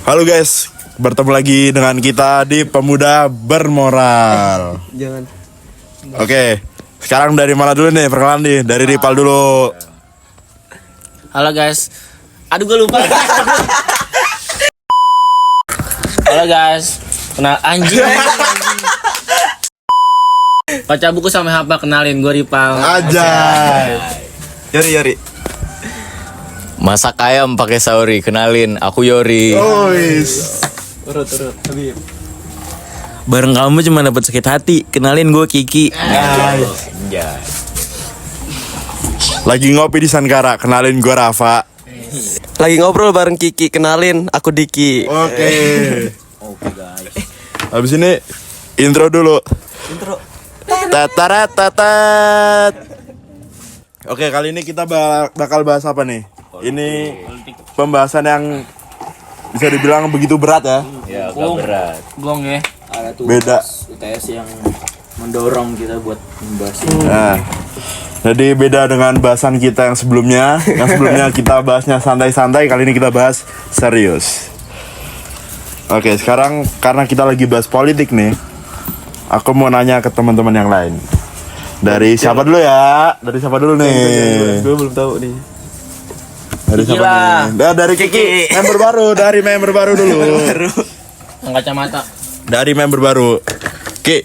Halo guys, bertemu lagi dengan kita di Pemuda Bermoral. Jangan. Oke, sekarang dari mana dulu nih? Perkenalan nih, dari Ripal dulu. Halo guys. Aduh gue lupa. Halo guys. Kenal anjing. Baca buku sampai hafal, kenalin gue Ripal. Ajay. Yori. Masak ayam pakai sauri, kenalin aku Yori. Ois. Urut. Habib. Bareng kamu cuma dapat sakit hati, kenalin gue Kiki. Lagi ngopi di Sankara, kenalin gue Rafa. Lagi ngobrol bareng Kiki, kenalin aku Diki. Oke. Habis ini intro dulu. Intro. Tatarat. Oke, kali ini kita bakal bahas apa nih? Ini pembahasan yang bisa dibilang begitu berat ya. Ya agak berat. Gong ya. Ada tuh Beda. UTS yang mendorong kita buat membahas ini. Nah, jadi beda dengan bahasan kita yang sebelumnya. Yang sebelumnya kita bahasnya santai-santai, kali ini kita bahas serius. Oke, sekarang karena kita lagi bahas politik nih, aku mau nanya ke teman-teman yang lain. Dari siapa dulu ya? Dari siapa dulu nih? Gue belum tahu nih. Dari siapa nih? Dari Kiki. Member baru dulu. Yang kacamata. Dari member baru. Ki.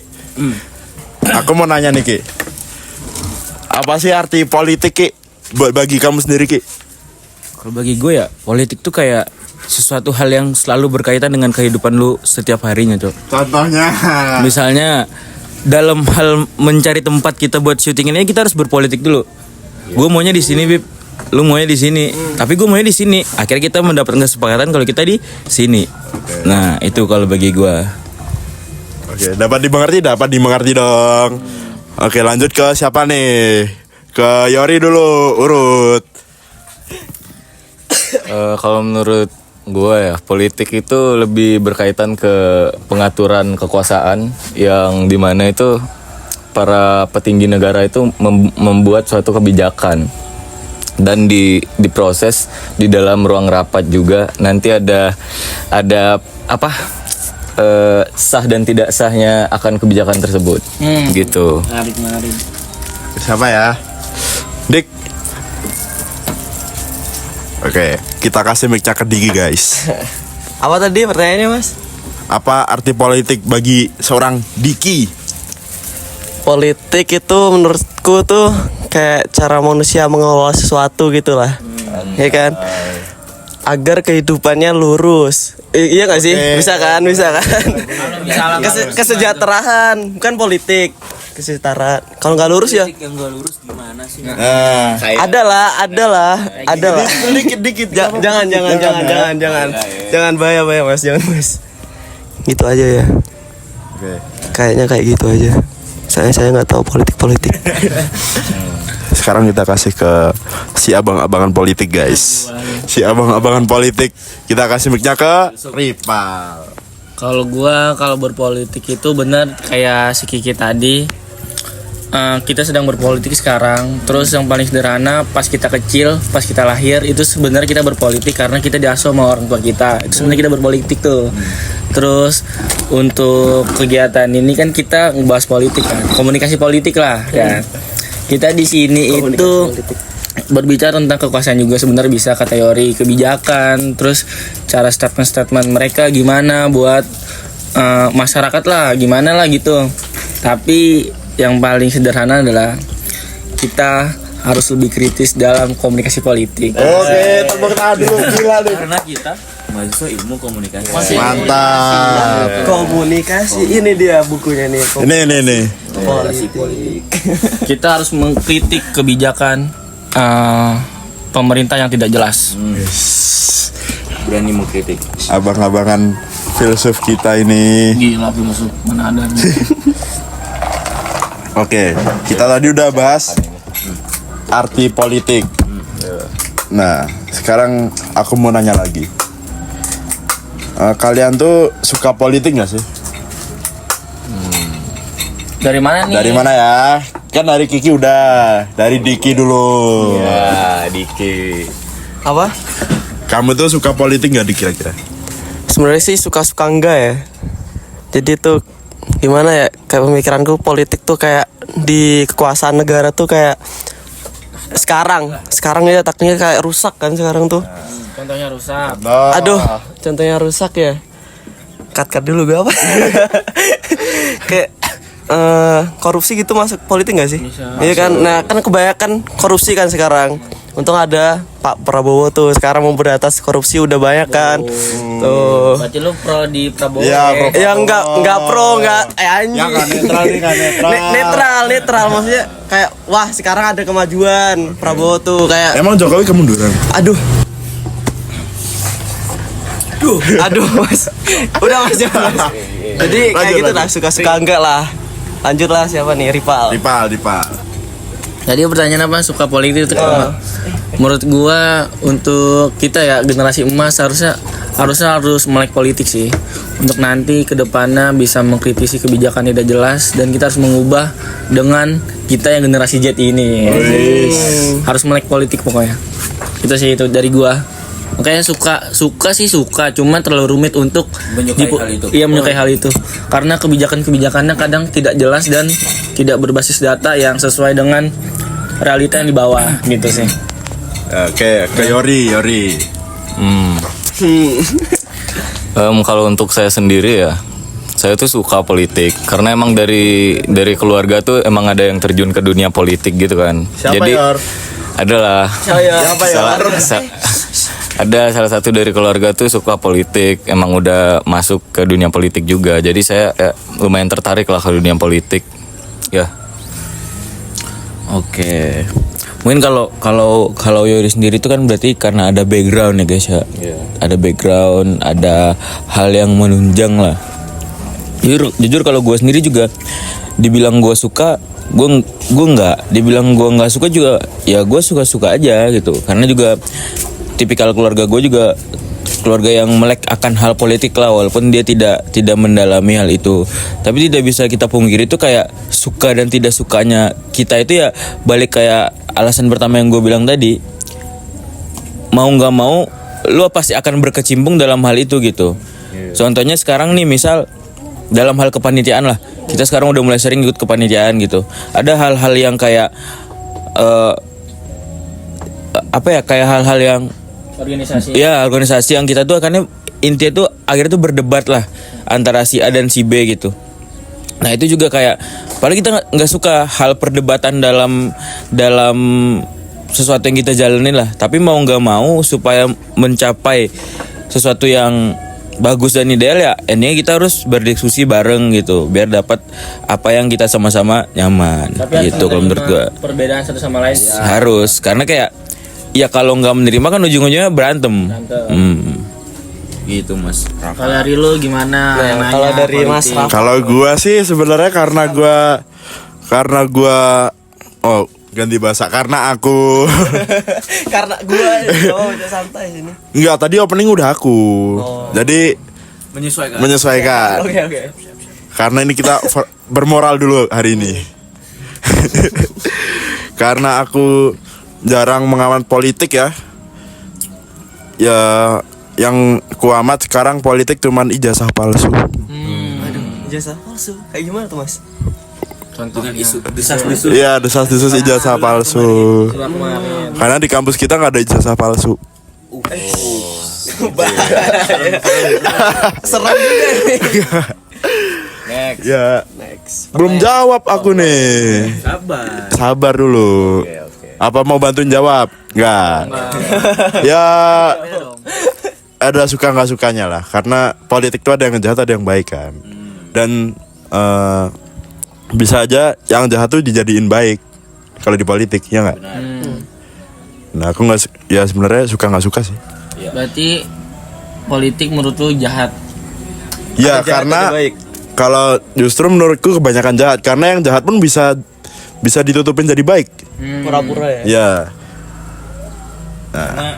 Aku mau nanya nih Ki. Apa sih arti politik Ki? Buat bagi kamu sendiri Ki? Kalau bagi gue ya, politik tuh kayak sesuatu hal yang selalu berkaitan dengan kehidupan lu setiap harinya, Cok. Contohnya. Misalnya dalam hal mencari tempat kita buat syuting ini kita harus berpolitik dulu. Gue maunya di sini, Bib. Lu maunya di sini. Tapi gue maunya di sini. Akhirnya kita mendapatkan kesepakatan kalau kita di sini. Nah, itu kalau bagi gue. Oke, dapat dimengerti dong. Oke, lanjut ke siapa nih? Ke Yori dulu, urut. Kalau menurut gue ya, politik itu lebih berkaitan ke pengaturan kekuasaan yang dimana itu para petinggi negara itu membuat suatu kebijakan dan diproses di dalam ruang rapat juga. Nanti ada apa sah dan tidak sahnya akan kebijakan tersebut. Gitu. Menarik. Siapa ya? Dik. Oke, kita kasih mic-nya ke Diki guys. Apa tadi pertanyaannya, Mas? Apa arti politik bagi seorang Diki? Politik itu menurutku tuh kayak cara manusia mengelola sesuatu gitu lah. Ya kan? Agar kehidupannya lurus. Iya gak sih? Bisa kan? Kesejahteraan, bukan politik. Kesejahteraan. Kalau nggak lurus ya? Yang gak lurus gimana sih? Adalah. Dikit. Jangan. Jangan bahaya Mas, jangan Mas. Gitu aja ya. Oke. Kayaknya kayak gitu aja. Saya nggak tahu politik. Sekarang kita kasih ke si abang-abangan politik guys. Si abang-abangan politik. Kita kasih mic-nya ke Ripal. Kalau berpolitik itu benar kayak si Kiki tadi. Kita sedang berpolitik sekarang. Terus yang paling sederhana, pas kita kecil, pas kita lahir, itu sebenarnya kita berpolitik karena kita diasuh sama orang tua kita. Itu sebenarnya kita berpolitik tuh. Terus untuk kegiatan ini kan kita ngebahas politik kan, komunikasi politik lah ya. Kita di sini itu berbicara tentang kekuasaan juga sebenarnya, bisa kata Yori, kebijakan, terus cara statement mereka gimana buat masyarakat lah, gimana lah gitu. Tapi yang paling sederhana adalah kita harus lebih kritis dalam komunikasi politik. Oke, tepuk tangan dulu, gila deh. Karena kita mahasiswa ilmu komunikasi. Mantap. Komunikasi ini dia bukunya nih. Ini. Politik. Kita harus mengkritik kebijakan pemerintah yang tidak jelas. Berani mengkritik. Abang-abangan filsuf kita ini. Gila filsuf, mana ada nih. Oke, kita tadi udah bahas arti politik. Nah, sekarang aku mau nanya lagi. Kalian tuh suka politik gak sih? Dari mana nih? Dari mana ya? Kan dari Kiki udah. Dari Diki dulu. Ya, Diki. Apa? Kamu tuh suka politik gak Dik kira-kira? sebenarnya sih suka-suka enggak ya. Jadi tuh gimana ya, kayak pemikiranku politik tuh kayak di kekuasaan negara tuh kayak sekarang ya takdirnya kayak rusak kan sekarang tuh. Contohnya rusak. Aduh, contohnya rusak ya. Cut dulu gue apa? Kayak korupsi gitu masuk politik gak sih? Iya kan, nah kan kebanyakan korupsi kan sekarang. Untung ada Pak Prabowo tuh sekarang memberantas korupsi udah banyak kan. Tuh. Berarti lu pro di Prabowo. Iya, pro. Ya enggak pro anjing. Ya kan netral nih kan netral. Netral maksudnya kayak wah sekarang ada kemajuan Prabowo tuh kayak Emang Jokowi kemunduran? aduh mas udah mas. Jadi kayak Lanjut, gitu lanjut. lah suka-suka enggak lah. Lanjut lah siapa nih Ripal. Dipal. Jadi pertanyaan apa suka politik itu apa? Menurut gua untuk kita ya generasi emas harusnya harus melek politik sih. Untuk nanti ke depannya bisa mengkritisi kebijakan tidak jelas dan kita harus mengubah dengan kita yang generasi Z ini. Harus melek politik pokoknya. Itu sih itu dari gua. Makanya suka, cuma terlalu rumit untuk Menyukai hal itu. Iya menyukai hal itu. Karena kebijakan-kebijakannya kadang tidak jelas dan tidak berbasis data yang sesuai dengan realita yang di bawah gitu sih. Oke, ke Yori. Kalau untuk saya sendiri ya, saya tuh suka politik karena emang dari keluarga tuh emang ada yang terjun ke dunia politik gitu kan. Siapa, Jadi Yor? adalah Siapa, Yor? ada salah satu dari keluarga tuh suka politik, emang udah masuk ke dunia politik juga. Jadi saya lumayan tertarik lah ke dunia politik. Ya. Oke. Mungkin kalau Yori sendiri itu kan berarti karena ada background ya guys ya. Ada background, ada hal yang menunjang lah. Jujur kalau gue sendiri juga dibilang gue suka, gue nggak. Dibilang gue nggak suka juga, ya gue suka aja gitu. Karena juga tipikal keluarga gue juga keluarga yang melek akan hal politik lah, walaupun dia tidak mendalami hal itu. Tapi tidak bisa kita pungkiri itu kayak suka dan tidak sukanya kita itu ya balik kayak alasan pertama yang gue bilang tadi. Mau nggak mau lu pasti akan berkecimpung dalam hal itu gitu. Contohnya sekarang nih misal dalam hal kepanitiaan lah, kita sekarang udah mulai sering ikut kepanitiaan gitu. Ada hal-hal yang kayak kayak hal-hal yang Organisasi. ya organisasi yang kita tuh akhirnya intinya tuh akhirnya tuh berdebat lah antara si A dan si B gitu. Nah itu juga kayak paling kita nggak suka hal perdebatan dalam sesuatu yang kita jalanin lah. Tapi mau nggak mau supaya mencapai sesuatu yang bagus dan ideal ya endingnya kita harus berdiskusi bareng gitu biar dapat apa yang kita sama-sama nyaman. Tapi Gitu kalau menurut gua. perbedaan satu sama lain. Harus karena kayak ya kalau nggak menerima kan ujung-ujungnya berantem. Gitu mas. Kalau dari lu gimana? Yang nanya kalau dari Mas politik. Rafa. Kalau gua sih sebenarnya karena gua ganti bahasa karena aku Karena gue udah santai sini. enggak, tadi opening udah aku. Jadi menyesuaikan. Oke. Karena ini kita bermoral dulu hari ini. Karena aku jarang mengamat politik ya. Ya yang kuamat sekarang politik cuman ijazah palsu. Ijazah palsu. Kayak gimana tuh Mas? Contohnya Desas-desus. Iya, desas-desus ijazah palsu. Karena di kampus kita nggak ada ijazah palsu. Serem juga nih. Ya, Next. belum jawab aku nih. Sabar dulu. Apa mau bantuin jawab? Nggak. Ya, ada suka nggak sukanya lah. Karena politik itu ada yang jahat, ada yang baik kan. Dan bisa aja yang jahat tuh dijadiin baik kalau di politik, ya nggak? Nah, aku nggak, ya sebenarnya suka nggak suka sih. berarti politik menurut lu jahat. Ya Ada jahat, karena ada baik. kalau justru menurutku kebanyakan jahat, karena yang jahat pun bisa ditutupin jadi baik. Pura-pura ya. Ya. Karena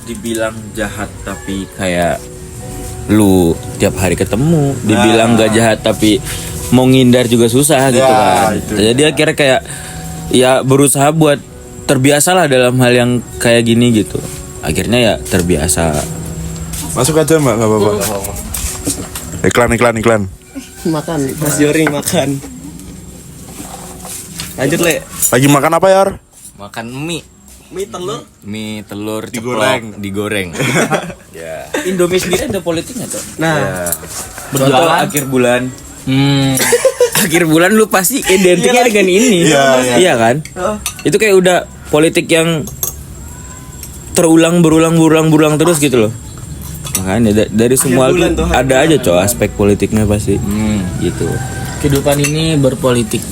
dibilang jahat tapi kayak lu tiap hari ketemu, dibilang gak jahat tapi mau ngindar juga susah gitu kan. itu. Jadi akhirnya kayak ya berusaha buat terbiasalah dalam hal yang kayak gini gitu. Akhirnya ya terbiasa. Masuk aja mbak, nggak apa-apa. Iklan. Makan, Mas Yori makan. Lanjut le. Lagi makan apa Yor? Makan mie. Mie telur. Mie telur Digoreng. ceplok, digoreng. Ya. Indomie sendiri ada politiknya tuh. Nah, Contoh akhir bulan. Akhir bulan lu pasti identiknya dengan ini. Iya kan? Itu kayak udah politik yang berulang terus gitu loh. Makanya dari semua bulan tuh, ada aja aspek politiknya pasti. Gitu. Kehidupan ini berpolitik.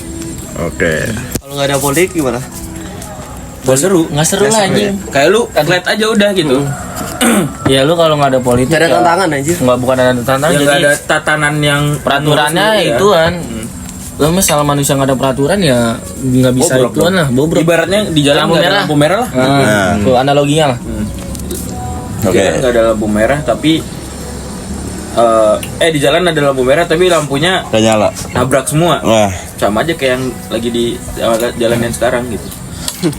Oke. kalau nggak ada politik gimana? Gak seru. Nggak seru lah anjing. Kayak lu atlet aja udah gitu. Ya lu kalau nggak ada politik Nggak ada ya, tantangan anjir. nggak bukan ada tantangan Yang jadi gak ada tatanan yang peraturannya menurut lu, itu kan. Lo misal manusia nggak ada peraturan ya nggak bisa Bobrok ituan dong. lah, bobrok. Ibaratnya di jalan Lampu nggak ada merah. lampu merah lah. Nah, itu analoginya lah. Di jalan nggak ada lampu merah tapi di jalan ada lampu merah tapi lampunya Udah nyala. nabrak semua. Wah, Sama aja kayak yang lagi di jalan yang sekarang gitu.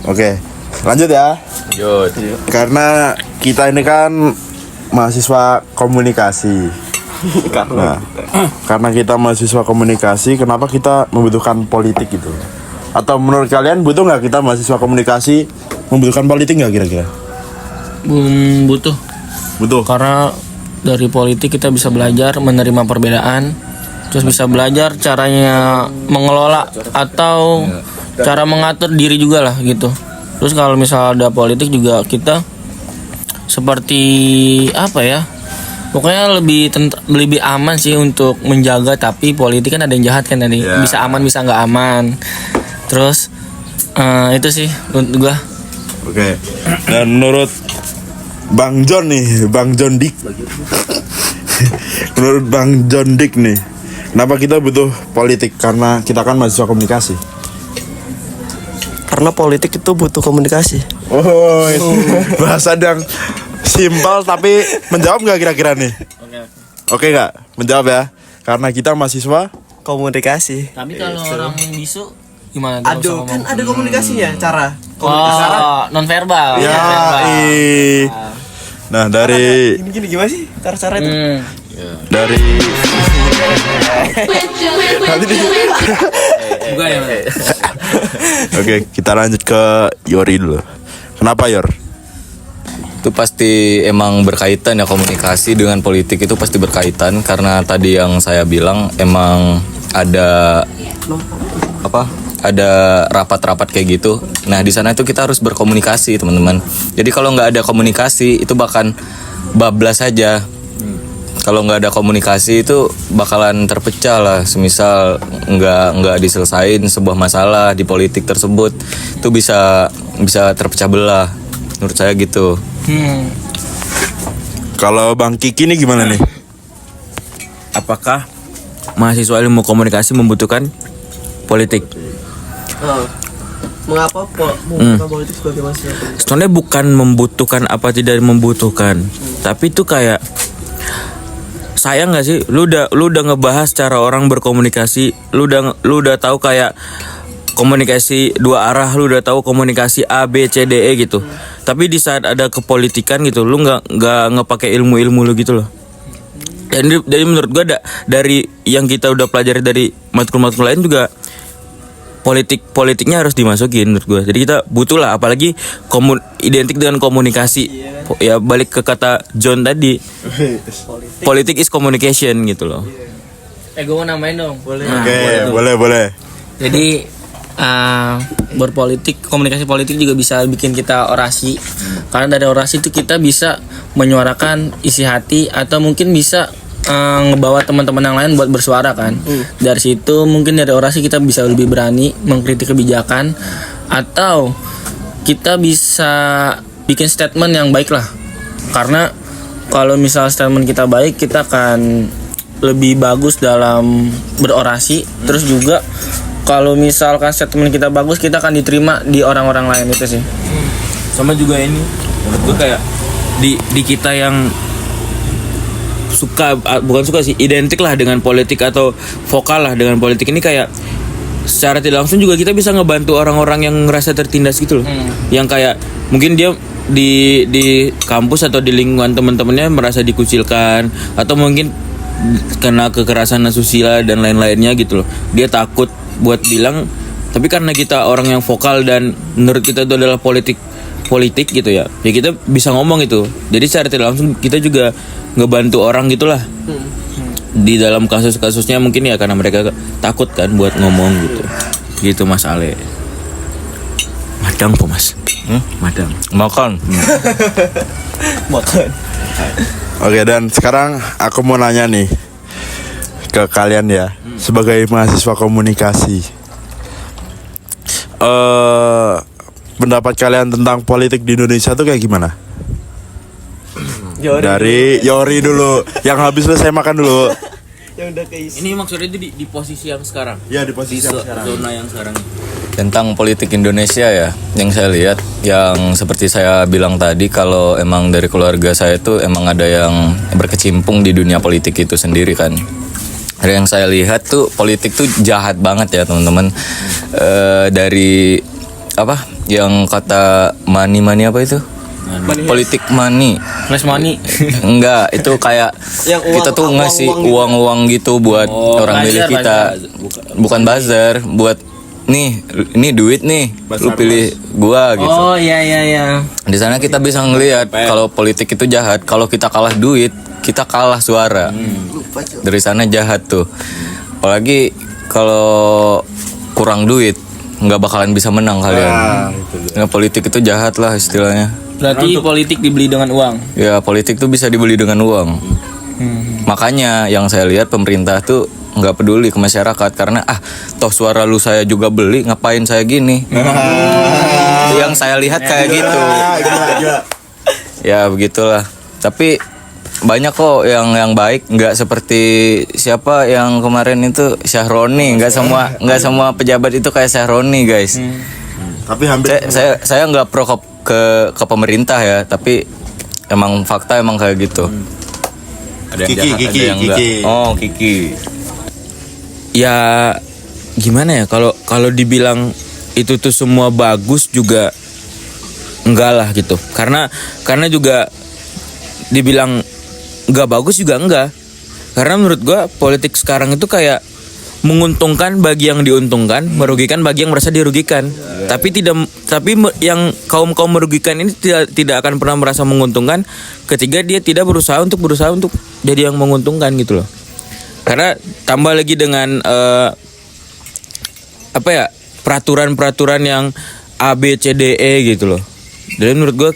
oke. Lanjut ya. Lanjut. Karena kita ini kan mahasiswa komunikasi. Nah, karena kita mahasiswa komunikasi, kenapa kita membutuhkan politik gitu? Atau menurut kalian butuh nggak kita mahasiswa komunikasi membutuhkan politik nggak kira-kira? Butuh. Butuh. Karena dari politik kita bisa belajar menerima perbedaan, terus bisa belajar caranya mengelola atau cara mengatur diri juga lah gitu. Terus kalau misal ada politik juga kita seperti apa ya? Pokoknya lebih aman sih untuk menjaga, tapi politik kan ada yang jahat kan tadi. Ya. Bisa aman bisa nggak aman. Terus itu sih menurut gua. Oke. Dan menurut Bang John nih, Bang John Dik. Menurut Bang John Dik nih, kenapa kita butuh politik? Karena kita kan mahasiswa komunikasi. Karena politik itu butuh komunikasi. Oh, bahasa yang simpel tapi menjawab nggak kira-kira nih? Oke nggak? Menjawab ya. Karena kita mahasiswa. Komunikasi. Tapi kalau orang bisu gimana? Aduh, kan ada komunikasinya, cara. Oh, non verbal. Ya, nah dari Gini gimana sih cara-cara itu? dari Juga ya. Oke, kita lanjut ke Yori dulu. Kenapa Yor? Itu pasti emang berkaitan ya, komunikasi dengan politik itu pasti berkaitan karena tadi yang saya bilang emang ada ada rapat-rapat kayak gitu. Nah di sana itu kita harus berkomunikasi teman-teman. Jadi kalau nggak ada komunikasi itu bahkan bablas saja. Kalau nggak ada komunikasi itu bakalan terpecah lah. Semisal nggak diselesain sebuah masalah di politik tersebut, itu bisa terpecah belah. Menurut saya gitu. Kalau Bang Kiki nih gimana nih? Apakah mahasiswa ilmu komunikasi membutuhkan politik? Mengapa membutuhkan politik sebagai mahasiswa? Sebenarnya bukan membutuhkan apa tidak membutuhkan, tapi itu kayak sayang nggak sih, lu udah ngebahas cara orang berkomunikasi, lu udah tahu kayak komunikasi dua arah, lu udah tahu komunikasi A B C D E gitu. Tapi di saat ada kepolitikan gitu, lu nggak ngepakai ilmu lu gitu loh. Jadi menurut gua dari yang kita udah pelajari dari matkul-matkul lain juga politiknya harus dimasukin menurut gue. Jadi kita butuh lah, apalagi identik dengan komunikasi. Ya balik ke kata John tadi, politik is communication gitu loh. Gue mau namain dong. Boleh. Oke, boleh. Jadi berpolitik, komunikasi politik juga bisa bikin kita orasi. Karena dari orasi itu kita bisa menyuarakan isi hati atau mungkin bisa ngebawa teman-teman yang lain buat bersuara kan. Dari situ mungkin dari orasi kita bisa lebih berani mengkritik kebijakan atau kita bisa bikin statement yang baik lah. Karena kalau misal statement kita baik, kita akan lebih bagus dalam berorasi. Terus juga kalau misalkan statement kita bagus, kita akan diterima di orang-orang lain itu sih. Sama juga ini menurut gue kayak di kita yang bukan suka sih, identik lah dengan politik atau vokal lah dengan politik ini, kayak secara tidak langsung juga kita bisa ngebantu orang-orang yang ngerasa tertindas gitu loh. Yang kayak mungkin dia di kampus atau di lingkungan teman-temannya merasa dikucilkan atau mungkin kena kekerasan asusila dan lain-lainnya gitu loh. Dia takut buat bilang, tapi karena kita orang yang vokal dan menurut kita itu adalah politik gitu ya kita bisa ngomong itu. Jadi secara tidak langsung kita juga ngebantu orang gitulah. Di dalam kasus-kasusnya mungkin ya karena mereka takut kan buat ngomong gitu Mas Ale. Madang po Mas. Madang. Makan. Oke, dan sekarang aku mau nanya nih ke kalian ya, sebagai mahasiswa komunikasi. Pendapat kalian tentang politik di Indonesia tuh kayak gimana? Dari Yori dulu, yang habis selesai makan dulu. Ini maksudnya itu di posisi yang sekarang. Ya, di posisi yang sekarang. Zona yang sekarang. Tentang politik Indonesia ya, yang saya lihat, yang seperti saya bilang tadi, kalau emang dari keluarga saya tuh emang ada yang berkecimpung di dunia politik itu sendiri kan. Dari yang saya lihat tuh politik tuh jahat banget ya teman-teman. Dari apa? Yang kata money apa itu? Politik money. Flash money. Enggak, itu kayak Yang uang- kita tuh ngasih uang-uang uang-uang gitu buat orang milik buzzer, kita. Bukan buzzer, buat nih, ini duit nih, lu pilih gua gitu. Oh iya. Di sana kita bisa ngelihat kalau politik itu jahat. Kalau kita kalah duit, kita kalah suara. Dari sana jahat tuh. Apalagi kalau kurang duit, nggak bakalan bisa menang kalian. Nah, politik itu jahat lah istilahnya. Berarti politik dibeli dengan uang. Ya politik tuh bisa dibeli dengan uang. Makanya yang saya lihat pemerintah tuh nggak peduli ke masyarakat karena toh suara lu saya juga beli, ngapain saya gini. Yang saya lihat kayak gitu. Ya begitulah. Tapi banyak kok yang baik, nggak seperti siapa yang kemarin itu Syahroni. Nggak semua pejabat itu kayak Syahroni guys. Tapi hampir Saya nggak pro ke pemerintah ya, tapi emang fakta emang kayak gitu. Ada yang jahat, ada yang enggak. Oh, Kiki. Ya gimana ya, kalau dibilang itu tuh semua bagus juga enggak lah gitu. Karena juga dibilang enggak bagus juga enggak. Karena menurut gua politik sekarang itu kayak menguntungkan bagi yang diuntungkan, merugikan bagi yang merasa dirugikan. Tapi yang kaum merugikan ini tidak akan pernah merasa menguntungkan ketika dia tidak berusaha untuk jadi yang menguntungkan gitu loh. Karena tambah lagi dengan peraturan-peraturan yang A B C D E gitu loh. Jadi menurut gua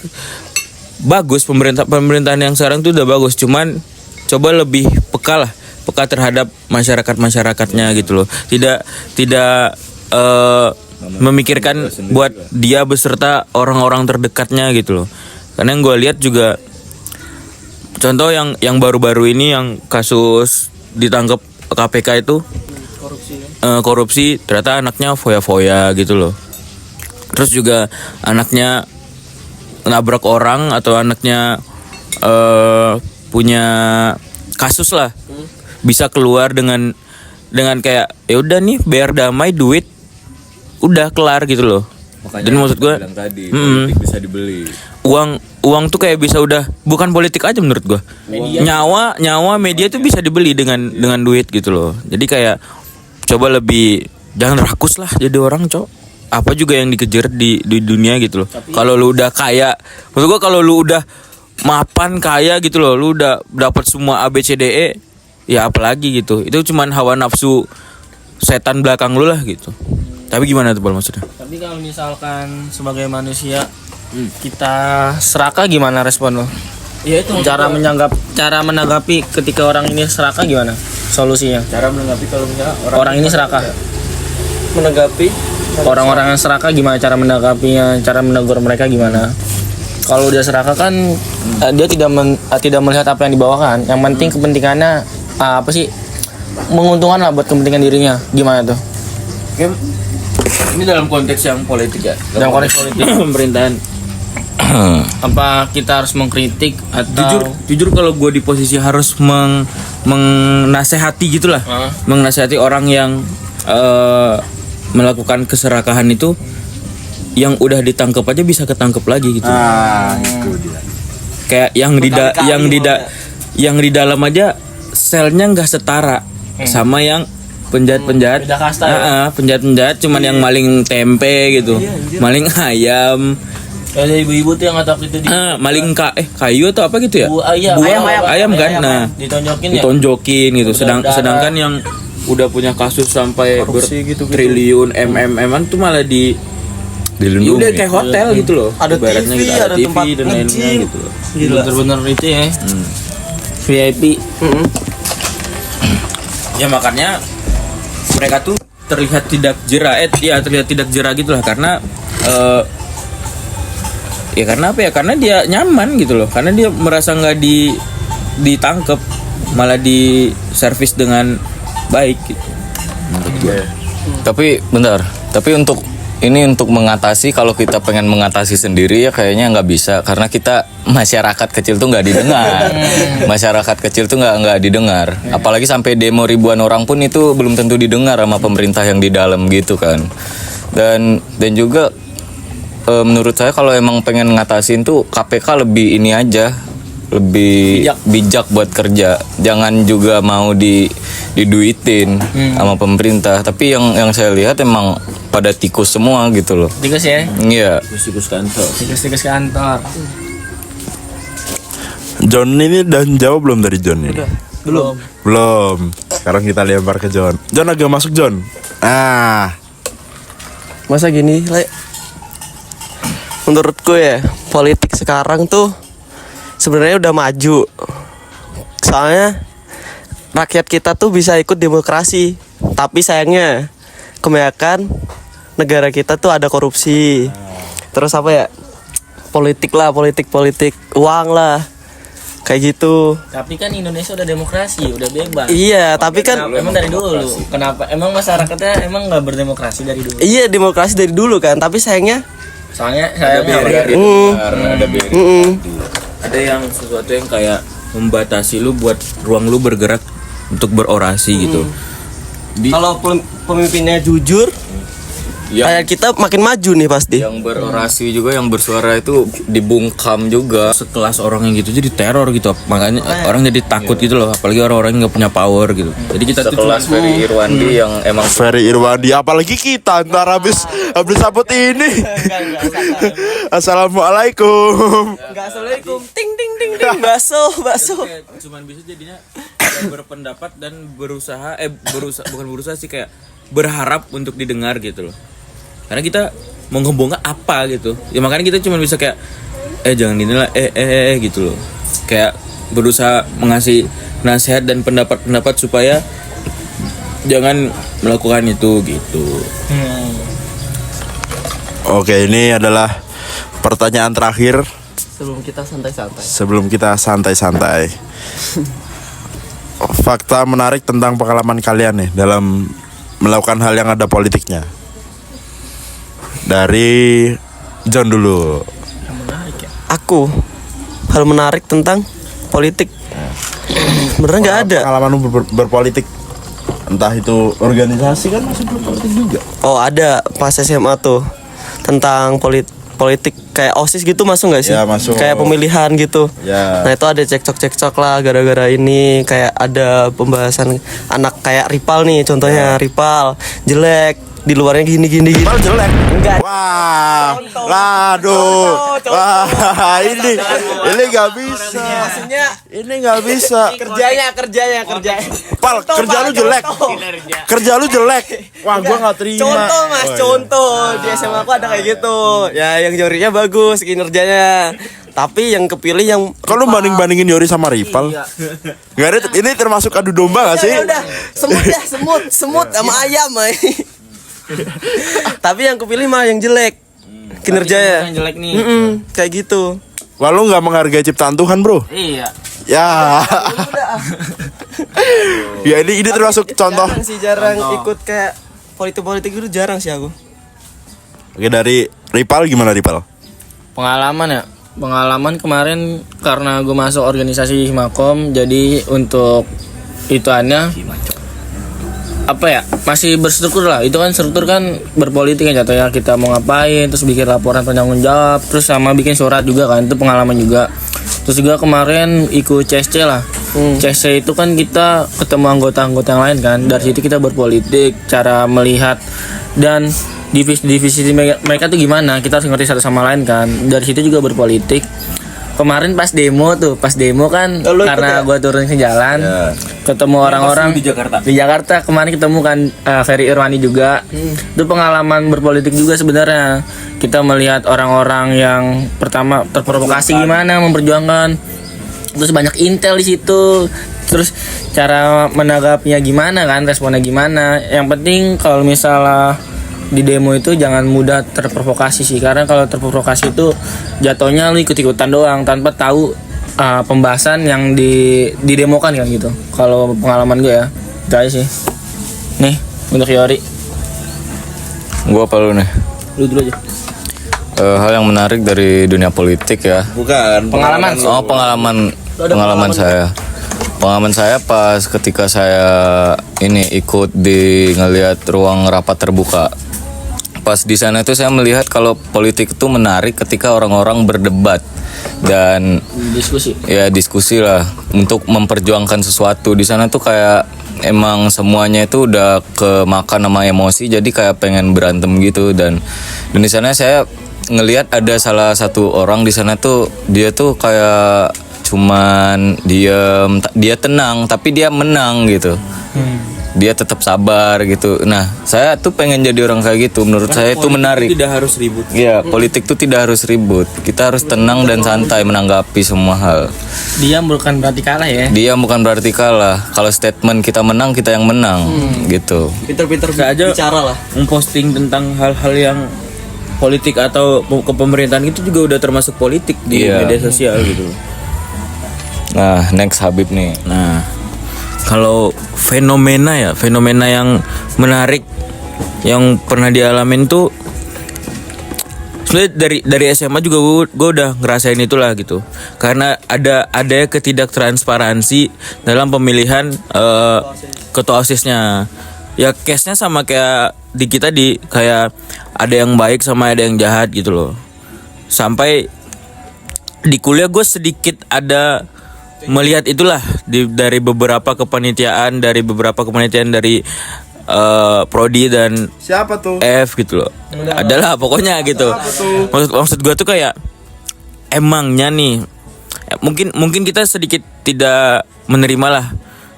bagus pemerintahan yang sekarang tuh udah bagus, cuman coba lebih peka terhadap masyarakatnya gitu loh. Tidak memikirkan buat dia beserta orang-orang terdekatnya gitu loh. Karena yang gue lihat juga contoh yang baru-baru ini yang kasus ditangkap KPK itu korupsi, ternyata anaknya foya-foya gitu loh. Terus juga anaknya nabrak orang atau anaknya punya kasus lah, bisa keluar dengan kayak ya udah nih bayar damai, duit udah kelar gitu loh. Makanya dan maksud gue tadi politik bisa dibeli. uang tuh kayak bisa udah bukan politik aja menurut gue. Nyawa media tuh bisa dibeli dengan duit gitu loh. Jadi kayak coba lebih jangan rakus lah jadi orang, cok. Apa juga yang dikejar di dunia gitu loh. Kalau lu udah kaya, maksud gue kalau lu udah mapan kaya gitu loh, lu udah dapat semua ABCDE, ya apalagi gitu. Itu cuman hawa nafsu setan belakang lu lah gitu. Tapi gimana tuh Bal maksudnya? Tapi kalau misalkan sebagai manusia kita serakah, gimana respon lo? Ya itu Cara menanggapi ketika orang ini serakah gimana? Solusinya? cara menanggapi kalau misalnya Orang ini serakah. Menanggapi Orang-orang yang serakah gimana cara menanggapinya? Cara menegur mereka gimana? Kalau dia serakah kan dia tidak melihat apa yang dibawakan. Yang penting kepentingannya apa sih? Menguntungkan lah buat kepentingan dirinya. Gimana tuh? ini dalam konteks yang politik ya. Dalam konteks politik pemerintahan. apa kita harus mengkritik atau Jujur kalau gue di posisi harus menasehati gitulah, menasehati orang yang melakukan keserakahan itu, yang udah ditangkap aja bisa ketangkep lagi gitu. Itu dia. Kayak yang di dalam aja selnya nggak setara sama yang penjahat-penjahat. Beda kasta ya? Penjahat-penjahat cuman yang maling tempe gitu, maling ayam, Ada ibu-ibu tuh yang ngatak itu maling kayu atau apa gitu ya? Ayam kan. Nah, ditonjokin ya. ditonjokin gitu. Sedangkan yang udah punya kasus sampai bertriliun MM-an tuh malah ya udah kayak hotel gitu loh. Ada Ibaratnya TV, gitu, ada TV tempat dan lainnya nge-gym. gitu loh. Bener-bener itu ya. VIP. Ya makanya mereka tuh terlihat tidak jera gitu lah karena ya karena apa ya? Karena dia nyaman gitu loh. Karena dia merasa nggak ditangkep, malah diservis dengan baik gitu. Tapi bentar, tapi untuk mengatasi, kalau kita pengen mengatasi sendiri ya kayaknya nggak bisa, karena kita masyarakat kecil tuh nggak didengar. Masyarakat kecil tuh nggak didengar, apalagi sampai demo ribuan orang pun itu belum tentu didengar sama pemerintah yang di dalam gitu kan. Dan juga menurut saya kalau emang pengen ngatasin tuh KPK lebih ini aja, lebih bijak buat kerja, jangan juga mau diduitin sama pemerintah. Tapi yang saya lihat emang pada tikus semua gitu loh. Tikus ya. Iya. Tikus kantor. Tikus kantor. John ini udah jawab belum dari John ini? Belum. Sekarang kita lempar ke John. John agak masuk John. Masa gini, Le? Menurutku ya, politik sekarang tuh sebenarnya udah maju. Soalnya rakyat kita tuh bisa ikut demokrasi. Tapi sayangnya kebanyakan negara kita tuh ada korupsi. Terus apa ya? Politik uang lah. Kayak gitu. Tapi kan Indonesia udah demokrasi, udah bebas. Iya, tapi kan Emang dari dulu. Kenapa? Emang masyarakatnya emang nggak berdemokrasi dari dulu? iya demokrasi dari dulu kan, tapi sayangnya Soalnya saya Ada yang sesuatu yang kayak membatasi lu buat ruang lu bergerak untuk berorasi gitu. kalau pemimpinnya jujur, kayak kita makin maju nih pasti. Yang berorasi juga, yang bersuara itu dibungkam juga. Sekelas orang yang gitu jadi teror gitu, makanya orang jadi takut gitu loh, apalagi orang-orang yang nggak punya power gitu. Jadi kita tuh Sekelas Ferry Irwandi yang emang Ferry Irwandi, apalagi kita ntar habis sabut ini. Assalamualaikum. Enggak, assalamualaikum. Ting ting ting ting. Bakso. kayak cuman bisa jadinya kayak berpendapat dan bukan berusaha sih, kayak berharap untuk didengar gitu loh. Karena kita mau ngebongkar apa gitu. Ya makanya kita cuma bisa kayak jangan gini lah, gitu loh. Kayak berusaha mengasih nasihat dan pendapat-pendapat supaya jangan melakukan itu gitu. Oke, ini adalah pertanyaan terakhir sebelum kita santai-santai. Fakta menarik tentang pengalaman kalian nih dalam melakukan hal yang ada politiknya. Dari John dulu. Aku hal menarik tentang politik. Sebenarnya nggak ada. Pengalaman berpolitik, entah itu organisasi kan masih berpolitik juga. Oh, ada pas SMA tuh tentang politik kayak OSIS gitu, masuk nggak sih? Ya, masuk. Kayak pemilihan gitu. Ya. Nah, itu ada cekcok lah gara-gara ini, kayak ada pembahasan anak kayak Ripal nih, contohnya Ripal jelek, di luarnya gini. Ripal jelek. Enggak. Wah. Waduh. Wah, ini nggak bisa. Maksudnya Ini nggak bisa. kerjanya. Pal, kerja lu jelek. Kerja lu jelek. Wah, gua nggak terima. Contoh mas, contoh di SMA aku ada kayak gitu. Ya yang Yorinya bagus kinerjanya, tapi yang kepilih yang Kalau bandingin Yori sama Ripal, nggak ada. Ini termasuk adu domba nggak sih? Ya udah, semut sama ayam. Tapi yang kepilih mah yang jelek kinerjanya. yang jelek nih. Kayak gitu. Lalu nggak menghargai ciptaan Tuhan, bro? Iya. Ya. Ya ini termasuk contoh. Jarang ikut kayak politik itu, jarang sih aku. Oke, dari Ripal gimana Ripal? Pengalaman kemarin karena gue masuk organisasi Himakom, jadi untuk ituannya apa ya, masih berstruktur lah. Itu kan struktur kan berpolitik kan jatuhnya, kita mau ngapain, terus bikin laporan penanggung jawab, terus sama bikin surat juga kan, itu pengalaman juga. Terus juga kemarin ikut CSC lah. CSC itu kan kita ketemu anggota-anggota yang lain kan, dari situ kita berpolitik, cara melihat dan divisi mereka tuh gimana, kita harus ngerti satu sama lain kan. Dari situ juga berpolitik. Kemarin pas demo kan, karena gua turun ke jalan, ketemu orang-orang di Jakarta. Di Jakarta kemarin ketemu kan Ferry Irwani juga. Itu pengalaman berpolitik juga sebenarnya. Kita melihat orang-orang yang pertama terprovokasi gimana memperjuangkan. Terus banyak intel di situ. Terus cara menanggapinya gimana kan, responnya gimana. Yang penting kalau misalnya di demo itu jangan mudah terprovokasi sih, karena kalau terprovokasi itu jatuhnya lu ikut-ikutan doang tanpa tahu pembahasan yang didemokan kan gitu. Kalau pengalaman gue ya itu aja sih. Nih untuk Yori, Gua apa lu nih? lu dulu aja. Hal yang menarik dari dunia politik ya. Bukan Pengalaman. Oh, pengalaman saya. Pengalaman saya pas ketika saya ini ikut ngelihat ruang rapat terbuka. Pas di sana itu saya melihat kalau politik itu menarik ketika orang-orang berdebat dan diskusi lah untuk memperjuangkan sesuatu. Di sana tuh kayak emang semuanya itu udah kemakan sama emosi, jadi kayak pengen berantem gitu. Dan di sana saya ngelihat ada salah satu orang di sana tuh, dia tuh kayak cuman dia tenang tapi dia menang gitu. Dia tetap sabar gitu. Nah, saya tuh pengen jadi orang kayak gitu. Menurut saya itu menarik. Tidak harus ribut. Iya, politik tuh tidak harus ribut. Kita harus tenang dan santai menanggapi semua hal. Dia bukan berarti kalah ya. Dia bukan berarti kalah. Kalau statement kita menang, kita yang menang gitu. Pinter-pinter aja bicara lah. Memposting tentang hal-hal yang politik atau kepemerintahan itu juga udah termasuk politik di media sosial gitu. Nah, next Habib nih. Nah, kalau fenomena yang menarik yang pernah dialamin tuh sebenarnya dari SMA juga gue udah ngerasain itulah gitu. Karena ada ketidaktransparansi dalam pemilihan ketua OSIS-nya. Ya case-nya sama kayak di kita kayak ada yang baik sama ada yang jahat gitu loh. Sampai di kuliah gue sedikit ada melihat itulah dari beberapa kepanitiaan dari prodi dan siapa tuh? F gitu loh. Adalah pokoknya gitu. Maksud gue tuh kayak emangnya nih mungkin kita sedikit tidak menerima lah.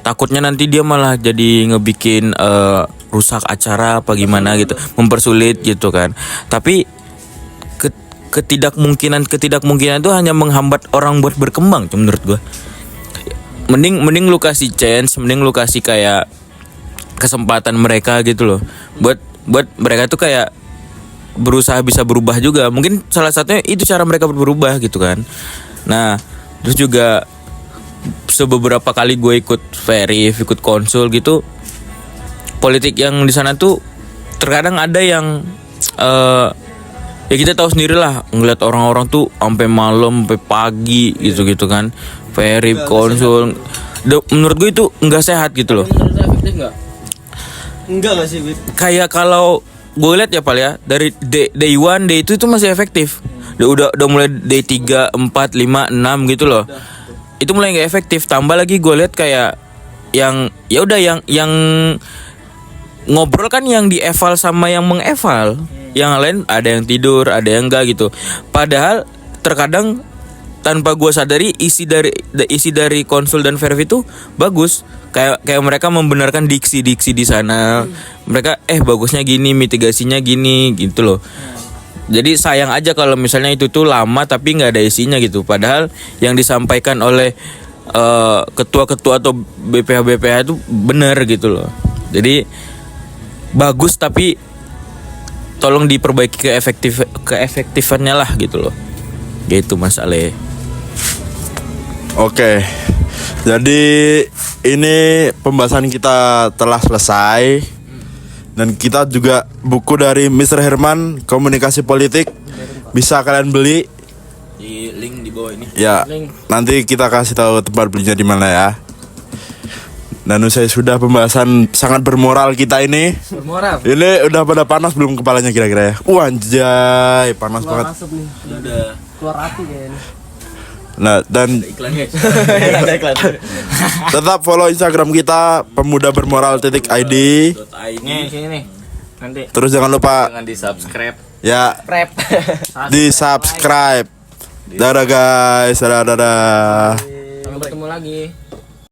Takutnya nanti dia malah jadi ngebikin rusak acara apa gimana gitu, mempersulit gitu kan. Tapi ketidakmungkinan itu hanya menghambat orang buat berkembang menurut gue. Mending lu kasih chance, mending lu kasih kayak kesempatan mereka gitu loh. Buat mereka tuh kayak berusaha bisa berubah juga. Mungkin salah satunya itu cara mereka berubah gitu kan. Nah, terus juga sebeberapa kali gue ikut ikut konsul gitu. Politik yang di sana tuh terkadang ada yang ya kita tahu sendiri lah, ngeliat orang-orang tuh sampai malam, sampai pagi gitu kan. Konsul. Menurut gue itu nggak sehat gitu loh. Efektif nggak? Enggak sih, Bib? Kayak kalau gue lihat ya Pal ya, dari day 1 day itu masih efektif. Udah mulai day 3, 4, 5, 6 gitu loh. Itu mulai nggak efektif. Tambah lagi gue lihat kayak yang ya udah yang ngobrol kan yang dieval sama yang mengeval. Yang lain ada yang tidur, ada yang enggak gitu. Padahal terkadang tanpa gue sadari isi dari konsul dan verif itu bagus. Kayak mereka membenarkan diksi di sana. Mereka bagusnya gini, mitigasinya gini gitu loh. Jadi sayang aja kalau misalnya itu tuh lama tapi nggak ada isinya gitu. Padahal yang disampaikan oleh ketua-ketua atau BPH itu benar gitu loh. Jadi bagus tapi tolong diperbaiki keefektifannya lah gitu loh. Gitu Mas Ale. Oke, jadi ini pembahasan kita telah selesai. Dan kita juga buku dari Mr. Herman, Komunikasi Politik, bisa kalian beli Di link di bawah ini. ya. Nanti kita kasih tahu tempat belinya di mana ya. Dan usai sudah pembahasan sangat bermoral kita ini. Bermoral. Ini udah pada panas belum kepalanya kira-kira ya? Anjay, panas banget. Asap nih. Udah keluar api kayaknya. Nah, dan tetap follow Instagram kita pemudabermoral.id. Nih, sini nih. Nanti Terus jangan lupa Jangan di subscribe. ya Prep. di subscribe. Dadah guys, dadah. sampai bertemu lagi.